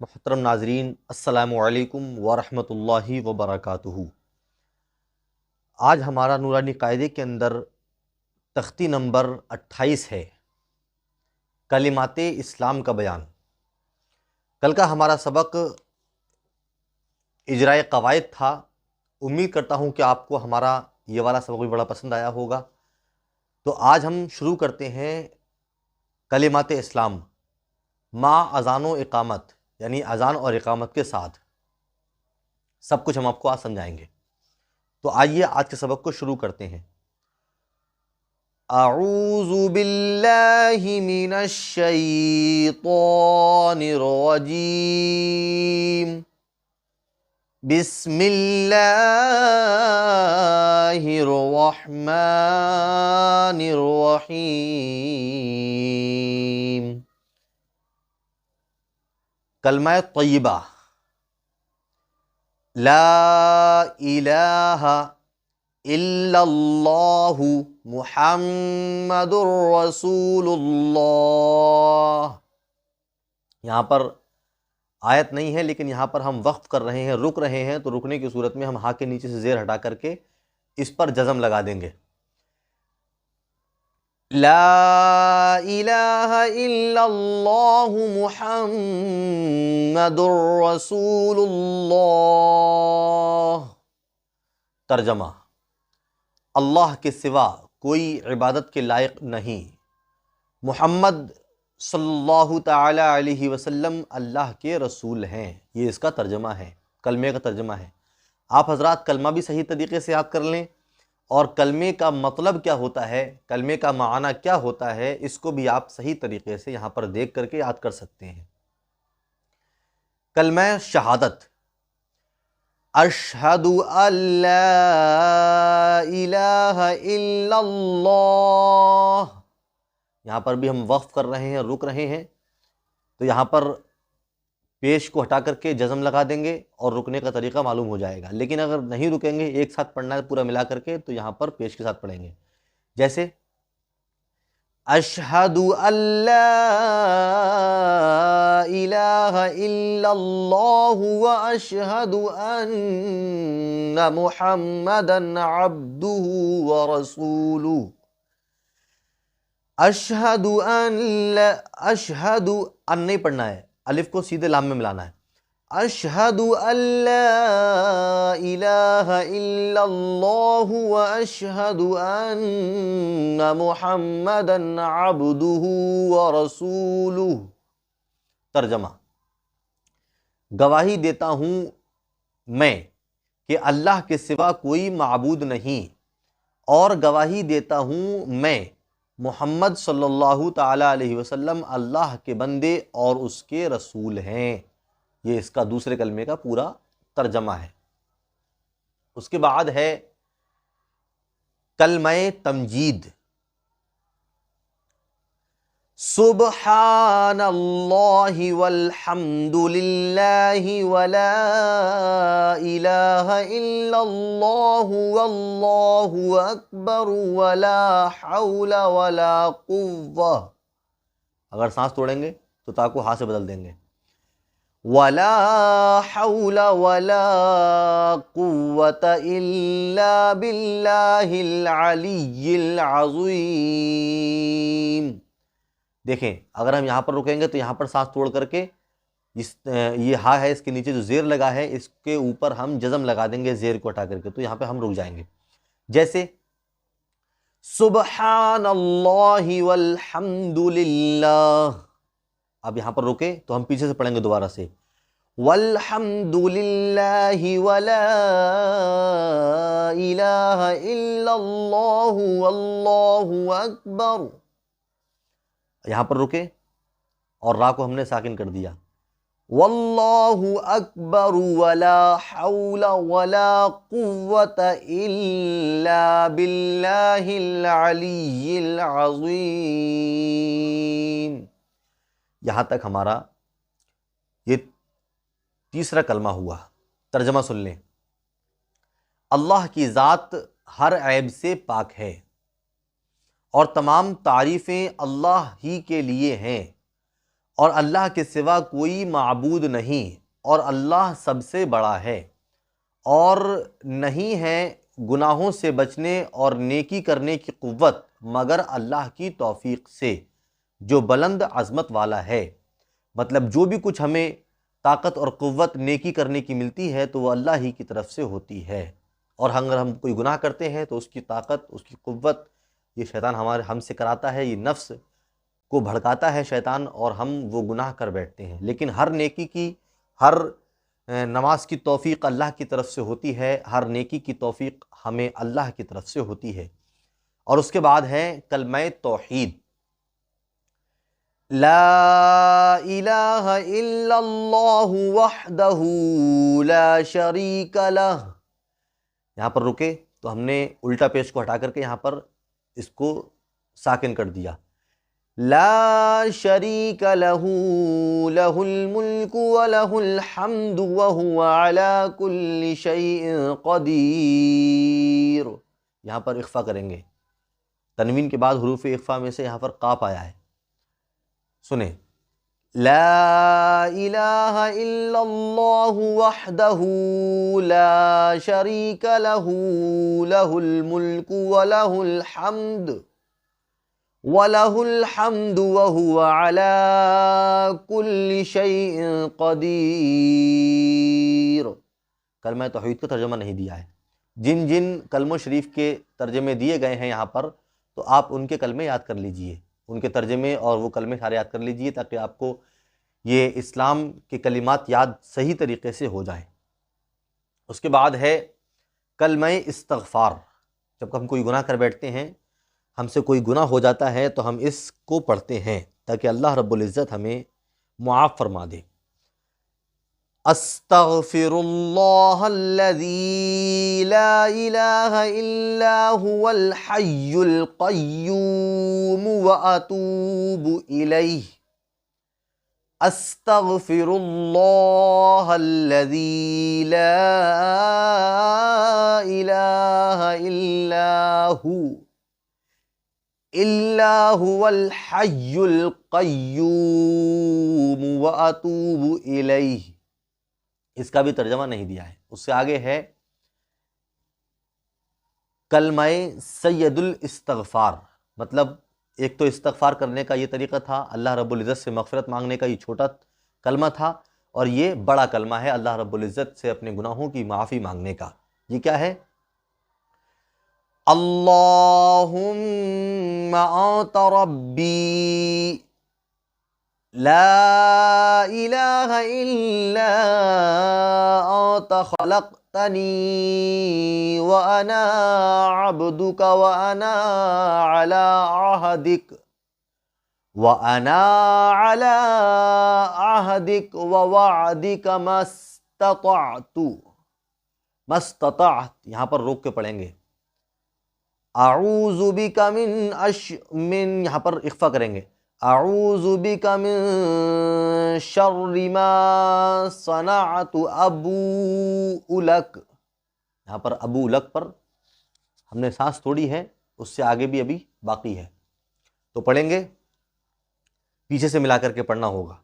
محترم ناظرین، السلام علیکم ورحمۃ اللہ وبرکاتہ۔ آج ہمارا نورانی قاعدے کے اندر تختی نمبر 28 ہے، کلمات اسلام کا بیان۔ کل کا ہمارا سبق اجرائے قواعد تھا۔ امید کرتا ہوں کہ آپ کو ہمارا یہ والا سبق بھی بڑا پسند آیا ہوگا۔ تو آج ہم شروع کرتے ہیں کلمات اسلام مع اذان و اقامت، یعنی اذان اور اقامت کے ساتھ۔ سب کچھ ہم آپ کو آج سمجھائیں گے۔ تو آئیے آج کے سبق کو شروع کرتے ہیں۔ اعوذ باللہ من الشیطان الرجیم، بسم اللہ الرحمن الرحیم۔ کلمہ طیبہ لا الہ الا اللہ محمد الرسول اللہ۔ یہاں پر آیت نہیں ہے، لیکن یہاں پر ہم وقف کر رہے ہیں، رک رہے ہیں، تو رکنے کی صورت میں ہم ہاں کے نیچے سے زیر ہٹا کر کے اس پر جزم لگا دیں گے۔ لا الہ الا اللہ محمد الرسول اللہ۔ ترجمہ: اللہ کے سوا کوئی عبادت کے لائق نہیں، محمد صلی اللہ تعالی علیہ وسلم اللہ کے رسول ہیں۔ یہ اس کا ترجمہ ہے، کلمے کا ترجمہ ہے۔ آپ حضرات کلمہ بھی صحیح طریقے سے یاد کر لیں، اور کلمے کا مطلب کیا ہوتا ہے، کلمے کا معنی کیا ہوتا ہے، اس کو بھی آپ صحیح طریقے سے یہاں پر دیکھ کر کے یاد کر سکتے ہیں۔ کلمہ شہادت، اشہد ان لا الہ الا اللہ۔ یہاں پر بھی ہم وقف کر رہے ہیں، رک رہے ہیں، تو یہاں پر پیش کو ہٹا کر کے جزم لگا دیں گے اور رکنے کا طریقہ معلوم ہو جائے گا۔ لیکن اگر نہیں رکیں گے، ایک ساتھ پڑھنا ہے پورا ملا کر کے، تو یہاں پر پیش کے ساتھ پڑھیں گے، جیسے اشہد ان لا الہ الا اللہ واشہد ان محمدا عبدہ ورسولہ۔ اشہد ان نہیں پڑھنا ہے، الف کو سیدھے لام میں ملانا ہے۔ اشہد ان لا الہ الا اللہ واشہد ان محمدا عبدہ ورسولہ۔ ترجمہ: گواہی دیتا ہوں میں کہ اللہ کے سوا کوئی معبود نہیں، اور گواہی دیتا ہوں میں محمد صلی اللہ تعالی علیہ وسلم اللہ کے بندے اور اس کے رسول ہیں۔ یہ اس کا دوسرے کلمے کا پورا ترجمہ ہے۔ اس کے بعد ہے کلمہ تمجید، سبحان اللہ والحمد للہ ولا الہ الا اللہ واللہ اکبر ولا حول ولا قوہ۔ اگر سانس توڑیں گے تو تا کو ہاں سے بدل دیں گے، ولا حول ولا قوة الا باللہ العلی العظیم۔ دیکھیں، اگر ہم یہاں پر رکیں گے تو یہاں پر سانس توڑ کر کے یہ ہا ہے، اس کے نیچے جو زیر لگا ہے اس کے اوپر ہم جزم لگا دیں گے زیر کو ہٹا کر کے، تو یہاں پہ ہم رک جائیں گے، جیسے سبحان اللہ والحمد للہ۔ اب یہاں پر رکے تو ہم پیچھے سے پڑھیں گے دوبارہ سے، والحمد للہ ولا الہ الا اللہ واللہ اکبر۔ یہاں پر رکے اور را کو ہم نے ساکن کر دیا، واللہ اکبر ولا حول ولا قوة الا باللہ العلی العظیم۔ یہاں تک ہمارا یہ تیسرا کلمہ ہوا۔ ترجمہ سن لیں: اللہ کی ذات ہر عیب سے پاک ہے، اور تمام تعریفیں اللہ ہی کے لیے ہیں، اور اللہ کے سوا کوئی معبود نہیں، اور اللہ سب سے بڑا ہے، اور نہیں ہے گناہوں سے بچنے اور نیکی کرنے کی قوت مگر اللہ کی توفیق سے جو بلند عظمت والا ہے۔ مطلب جو بھی کچھ ہمیں طاقت اور قوت نیکی کرنے کی ملتی ہے تو وہ اللہ ہی کی طرف سے ہوتی ہے، اور اگر ہم کوئی گناہ کرتے ہیں تو اس کی طاقت، اس کی قوت یہ شیطان ہم سے کراتا ہے، یہ نفس کو بھڑکاتا ہے شیطان، اور ہم وہ گناہ کر بیٹھتے ہیں۔ لیکن ہر نیکی کی، ہر نماز کی توفیق اللہ کی طرف سے ہوتی ہے، ہر نیکی کی توفیق ہمیں اللہ کی طرف سے ہوتی ہے۔ اور اس کے بعد ہے کلمہ توحید، لا الہ الا اللہ وحدہ لا شریک لہ۔ یہاں پر رکے تو ہم نے الٹا پیش کو ہٹا کر کے یہاں پر اس کو ساکن کر دیا، لا شریک لہ لہ الملک ولہ الحمد وہو علی کل شیء قدیر۔ یہاں پر اخفا کریں گے، تنوین کے بعد حروف اخفا میں سے یہاں پر قاف آیا ہے، سنیں، لا الہ الا اللہ وحدہ لا شریک لہ لہ الملک ولہ الحمد وَلَهُ الْحَمْدُ وَهُوَ عَلَى كُلِّ شَيْءٍ قَدِيرٌ۔ کلمہ توحید کا ترجمہ نہیں دیا ہے، جن جن کلموں شریف کے ترجمے دیے گئے ہیں یہاں پر تو آپ ان کے کلمے یاد کر لیجئے، ان کے ترجمے اور وہ کلمے سارے یاد کر لیجئے تاکہ آپ کو یہ اسلام کے کلمات یاد صحیح طریقے سے ہو جائیں۔ اس کے بعد ہے کلمہ استغفار، جب ہم کوئی گناہ کر بیٹھتے ہیں، ہم سے کوئی گناہ ہو جاتا ہے تو ہم اس کو پڑھتے ہیں تاکہ اللہ رب العزت ہمیں معاف فرما دے۔ استغفر اللہ الذی لا الہ الا هو الحی القیوم واتوب الیہ۔ استغفر اللہ الذی لا الہ الا هو الحی القیوم واتوب الیہ۔ اس کا بھی ترجمہ نہیں دیا ہے۔ اس سے آگے ہے کلمہ سید الاستغفار، مطلب ایک تو استغفار کرنے کا یہ طریقہ تھا، اللہ رب العزت سے مغفرت مانگنے کا یہ چھوٹا کلمہ تھا، اور یہ بڑا کلمہ ہے اللہ رب العزت سے اپنے گناہوں کی معافی مانگنے کا۔ یہ کیا ہے؟ اللہم انت ربی لا الہ الا انت خلقتنی وانا عبدک وانا علی عہدک ووعدک ما استطعت، یہاں پر روک کے پڑھیں گے، اعوذ بک من یہاں پر اخفا کریں گے، اعوذ بک من شر ما صنعت ابوء لک۔ یہاں پر ابو لک پر ہم نے سانس توڑی ہے، اس سے آگے بھی ابھی باقی ہے، تو پڑھیں گے، پیچھے سے ملا کر کے پڑھنا ہوگا،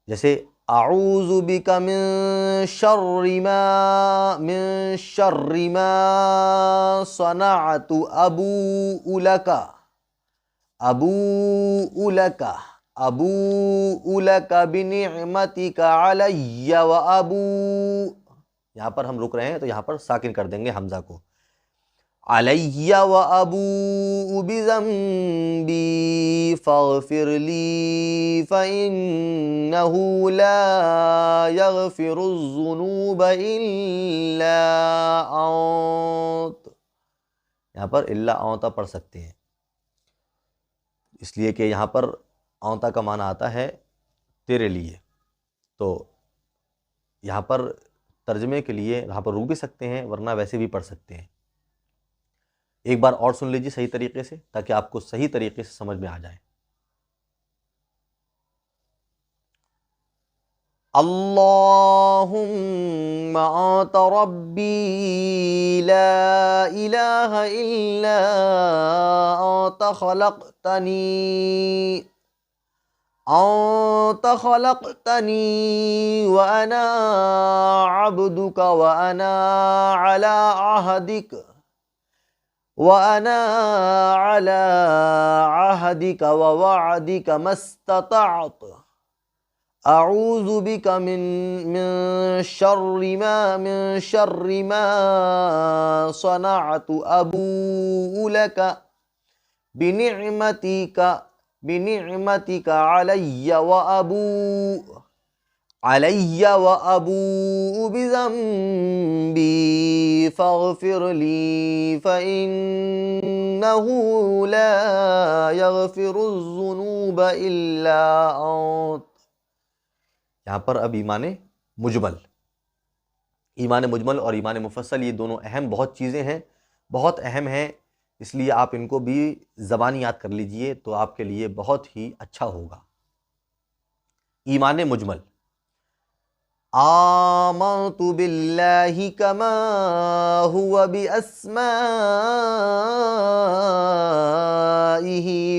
جیسے اعوذ بک من شر ما صنعت ابوء لک بنعمتک علی وابوء۔ یہاں پر ہم رک رہے ہیں تو یہاں پر ساکن کر دیں گے حمزہ کو، علی وابوء بذنبی فاغفر لی فانہ لا یغفر الذنوب الا انت۔ یہاں پر الا انت پڑھ سکتے ہیں، اس لیے کہ یہاں پر اونتا کا معنی آتا ہے تیرے لیے، تو یہاں پر ترجمے کے لیے یہاں پر رک بھی سکتے ہیں ورنہ ویسے بھی پڑھ سکتے ہیں۔ ایک بار اور سن لیجیے صحیح طریقے سے تاکہ آپ کو صحیح طریقے سے سمجھ میں آ جائے۔ اللہم انت ربی لا الہ الا انت خلقتنی أنت خلقتني وأنا عبدك وأنا على عهدك ووعدك ما استطعت أعوذ بك من شر ما صنعت أبوء لك بنعمتك علي وأبوء بذنبي فاغفر لي فإنه لا يغفر الذنوب إلا أنت۔ یہاں پر اب ایمان مجمل اور ایمان مفصل، یہ دونوں بہت چیزیں ہیں، بہت اہم ہیں، اس لیے آپ ان کو بھی زبانی یاد کر لیجئے تو آپ کے لیے بہت ہی اچھا ہوگا۔ ایمان مجمل: آمنت باللہ کما هو بأسمائه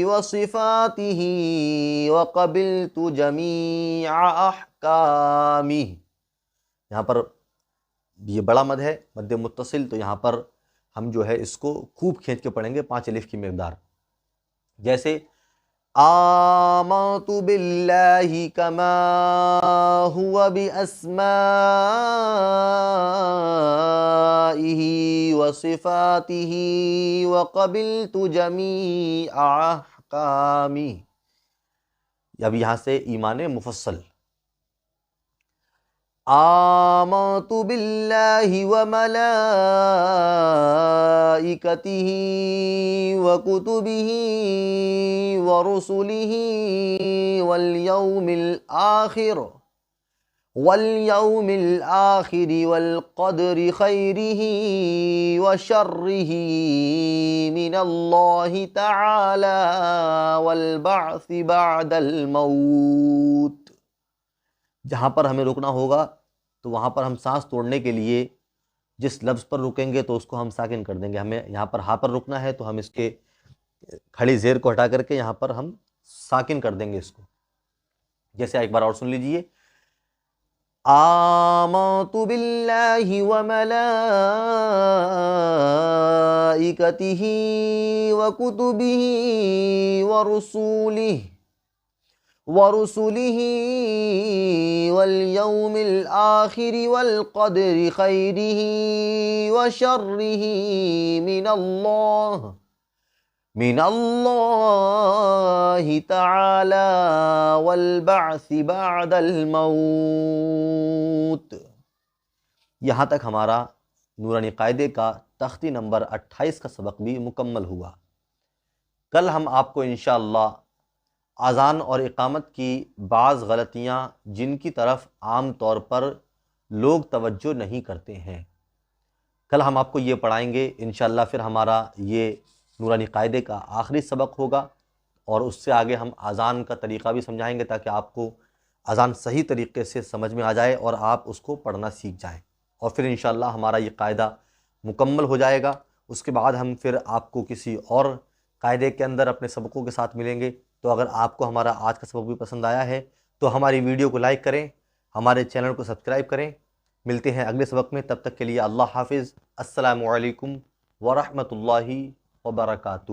وصفاته وقبلت جمیع احکامہ۔ یہاں پر یہ بڑا مد ہے، مد متصل، تو یہاں پر ہم جو ہے اس کو خوب کھینچ کے پڑھیں گے 5 الف کی مقدار، جیسے آمنت باللہ کما هو بأسمائه وصفاته وقبلت جمیع احکامہ۔ اب یہاں سے ایمان مفصل: آمنت باللہ وملائکتہ وکتبہ ورسلہ والیوم الآخر والقدر خیرہ وشرہ من اللہ تعالی والبعث بعد الموت۔ جہاں پر ہمیں رکنا ہوگا تو وہاں پر ہم سانس توڑنے کے لیے جس لفظ پر رکیں گے تو اس کو ہم ساکن کر دیں گے۔ ہمیں یہاں پر ہاں پر رکنا ہے تو ہم اس کے کھڑی زیر کو ہٹا کر کے یہاں پر ہم ساکن کر دیں گے اس کو، جیسے ایک بار اور سن لیجئے۔ آمنت باللہ وملائکتہ وکتبہ ورسلہ والیوم الآخر والقدر خیرہ وشرہ من اللہ تعالی والبعث بعد الموت۔ یہاں تک ہمارا نورانی قاعدے کا تختی نمبر 28 کا سبق بھی مکمل ہوا۔ کل ہم آپ کو انشاءاللہ اذان اور اقامت کی بعض غلطیاں جن کی طرف عام طور پر لوگ توجہ نہیں کرتے ہیں، کل ہم آپ کو یہ پڑھائیں گے انشاءاللہ۔ پھر ہمارا یہ نورانی قاعدے کا آخری سبق ہوگا اور اس سے آگے ہم اذان کا طریقہ بھی سمجھائیں گے تاکہ آپ کو اذان صحیح طریقے سے سمجھ میں آ جائے اور آپ اس کو پڑھنا سیکھ جائیں، اور پھر انشاءاللہ ہمارا یہ قاعدہ مکمل ہو جائے گا۔ اس کے بعد ہم پھر آپ کو کسی اور قاعدے کے اندر اپنے سبقوں کے ساتھ ملیں گے۔ تو اگر آپ کو ہمارا آج کا سبق بھی پسند آیا ہے تو ہماری ویڈیو کو لائک کریں، ہمارے چینل کو سبسکرائب کریں۔ ملتے ہیں اگلے سبق میں، تب تک کے لیے اللہ حافظ۔ السلام علیکم ورحمۃ اللہ وبرکاتہ۔